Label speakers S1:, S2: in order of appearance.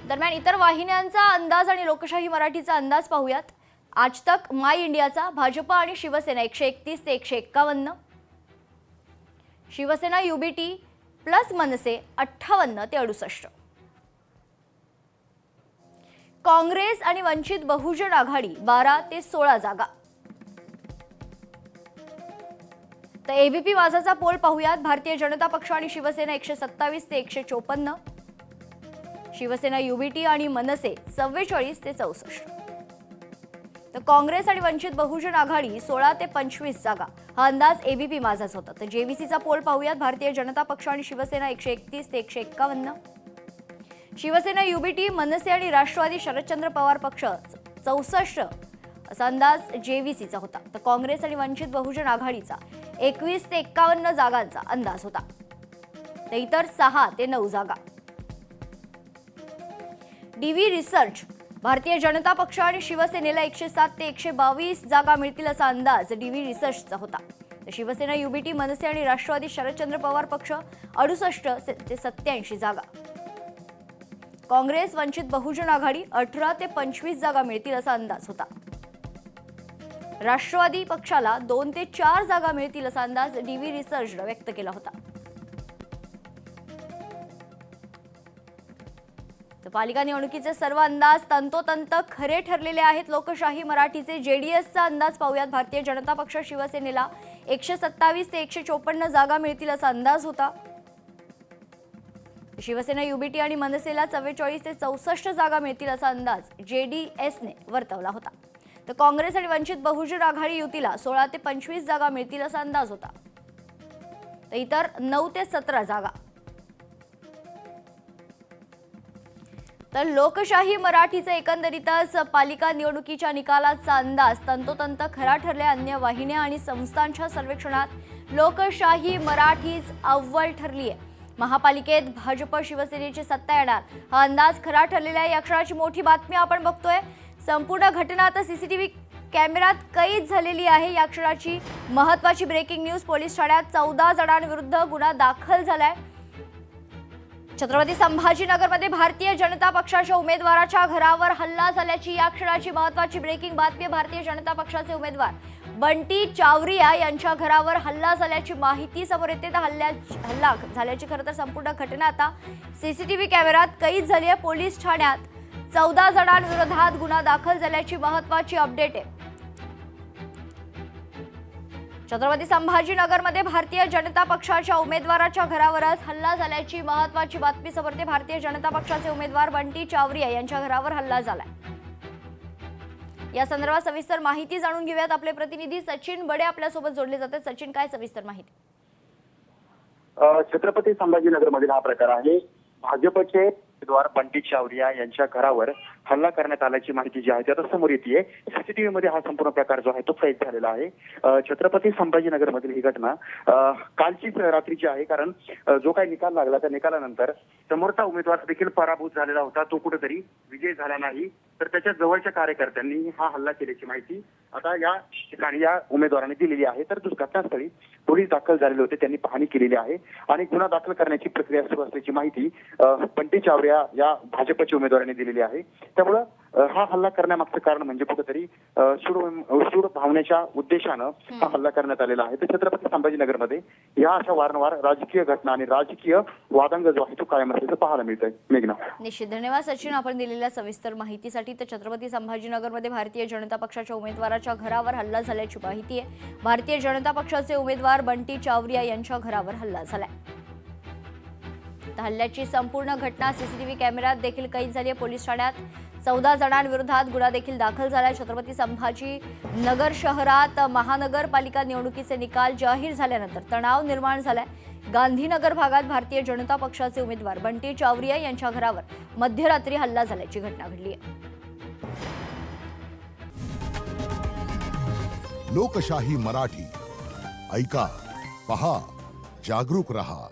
S1: दरम्यान इतर वाहिन्यांचा अंदाज आणि लोकशाही मराठीचा अंदाज पाहूयात। आज तक, माय इंडियाचा भाजप आणि शिवसेना 131 ते 151, शिवसेना युबीटी प्लस मनसे 58 ते 68, काँग्रेस आणि वंचित बहुजन आघाडी 12 ते 16 जागा। तर एबीपी माझाचा पोल पाहूयात। भारतीय जनता पक्ष आणि शिवसेना 127 ते 154, शिवसेना युबीटी आणि मनसे 44 ते 64, तर काँग्रेस आणि वंचित बहुजन आघाडी 16 ते 25 जागा। हा अंदाज एबीपी माझाच होता। तर जेवीसीचा पोल पाहूयात। भारतीय जनता पक्ष आणि शिवसेना 131 ते 151, शिवसेना युबीटी मनसे आणि राष्ट्रवादी शरदचंद्र पवार पक्ष 64 असा अंदाज जेवीसीचा होता। तर काँग्रेस आणि वंचित बहुजन आघाडीचा 21 ते 51 जागांचा अंदाज होता। तर इतर 6 ते 9 जागा। डीवी रिसर्च, भारतीय जनता पक्ष आणि शिवसेनेला 107 ते 122 जागा मिळतील असा अंदाज डीवी रिसर्चचा होता। तर शिवसेना युबीटी मनसे आणि राष्ट्रवादी शरदचंद्र पवार पक्ष 68 ते 87 जागा, काँग्रेस वंचित बहुजन आघाडी 18 ते 25 जागा मिळतील असा अंदाज होता। राष्ट्रवादी पक्षाला 2 ते 4 जागा मिळतील असा अंदाज डीवी रिसर्चने व्यक्त केला होता। तर पालिका निवडणुकीचे सर्व अंदाज तंतोतंत खरे ठरलेले आहेत। लोकशाही मराठीचे जेडीएसचा अंदाज पाहूयात। भारतीय जनता पक्ष शिवसेनेला 127 ते 154 जागा मिळतील असा अंदाज होता। शिवसेना युबीटी आणि मनसेला 44 ते 64 जागा मिळतील असा अंदाज जेडीएसने वर्तवला होता। तर काँग्रेस आणि वंचित बहुजन आघाडी युतीला 16 ते 25 जागा मिळतील असा अंदाज होता। तर इतर 9 ते 17 जागा। तर लोकशाही मराठीचे एकंदरीतच पालिका निवडणुकीच्या निकालाचा अंदाज तंतोतंत खरा ठरले। अन्य वाहिन्या आणि संस्थांच्या सर्वेक्षणात लोकशाही मराठीच अव्वल ठरली आहे। महापालिकेत भाजप शिवसेनेची सत्ता येणार हा अंदाज खरा ठरलेला आहे। या क्षणाची मोठी बातमी आपण बघतोय। संपूर्ण घटना आता सीसीटीव्ही कॅमेऱ्यात कैद झालेली आहे। या क्षणाची महत्त्वाची ब्रेकिंग न्यूज। पोलीस ठाण्यात 14 जणांविरुद्ध गुन्हा दाखल झालाय। छत्रपती संभाजीनगरमध्ये भारतीय जनता पक्षाच्या उमेदवाराच्या घरावर हल्ला झाल्याची या क्षणाची महत्त्वाची ब्रेकिंग बातमी। भारतीय जनता पक्षाचे उमेदवार बंटी चावरिया यांच्या घरावर हल्ला झाल्याची माहिती समोर येते। हल्ला झाल्याची खरं तर संपूर्ण घटना आता सीसीटीव्ही कॅमेऱ्यात कैद झाली आहे। पोलीस ठाण्यात 14 जणांविरोधात गुन्हा दाखल झाल्याची महत्त्वाची अपडेट आहे। छत्रपती संभाजीनगरमध्ये भारतीय जनता पक्षाच्या उमेदवाराच्या घरावरच हल्ला झाल्याची महत्त्वाची बातमी समोर येते। भारतीय जनता पक्षाचे उमेदवार बंटी चावरिया यांच्या घरावर हल्ला झालाय। या संदर्भात सविस्तर माहिती जाणून घेऊयात। आपले प्रतिनिधी सचिन बडे आपल्या सोबत जोडले जातात। सचिन, काय सविस्तर माहिती?
S2: छत्रपती संभाजीनगर मधील हा प्रकार आहे। भाजपचे उमेदवार बंटी चावरिया यांच्या घरावर हल्ला करण्यात आल्याची माहिती जी आहे ती आता समोर येते। सीसीटीव्ही मध्ये हा संपूर्ण प्रकार जो आहे तो कैद झालेला आहे। छत्रपती संभाजीनगर मधील ही घटना कालचीच रात्रीची आहे। कारण जो काही निकाल लागला त्या निकालानंतर समोरचा उमेदवार देखील पराभूत झालेला होता। तो कुठेतरी विजय झाला नाही, तर त्याच्या जवळच्या कार्यकर्त्यांनी हा हल्ला केल्याची माहिती आता या ठिकाणी या उमेदवाराने दिलेली आहे। तर घटनास्थळी पोलीस दाखल झालेले होते, त्यांनी पाहणी केलेली आहे आणि गुन्हा दाखल करण्याची प्रक्रिया सुरू असल्याची माहिती बंटी चावरिया या भाजपच्या उमेदवाराने दिलेली आहे। त्यामुळे हा हल्ला करण्यामागचं कारण म्हणजे कुठेतरी सूड भावनेच्या उद्देशानं हा हल्ला करण्यात आलेला आहे। तर छत्रपती संभाजीनगरमध्ये या अशा वारंवार राजकीय घटना आणि राजकीय वादंग जो आहे तो कायम असल्याचं पाहायला मिळतंय। मेघना,
S1: निश्चित धन्यवाद सचिन आपण दिलेल्या सविस्तर माहितीसाठी। तर छत्रपती संभाजीनगरमध्ये भारतीय जनता पक्षाच्या उमेदवाराच्या घरावर हल्ला झाल्याची माहिती आहे। भारतीय जनता पक्षाचे उमेदवार बंटी चावरिया यांच्या घरावर हल्ला झालाय। हल्ल्याची संपूर्ण घटना सीसीटीव्ही कॅमेऱ्यात देखील कैद झाली आहे। पोलीस ठाण्यात 14 जणांविरोधात गुन्हा देखील दाखल झालाय। छत्रपती संभाजीनगर शहरात महानगरपालिका निवडणुकीचे निकाल जाहीर झाल्यानंतर तणाव निर्माण झालाय। गांधीनगर भागात भारतीय जनता पक्षाचे उमेदवार बंटी चावरिया यांच्या घरावर मध्यरात्री हल्ला झाल्याची घटना घडली आहे।
S3: लोकशाही मराठी ऐका, पहा, जागरूक रहा।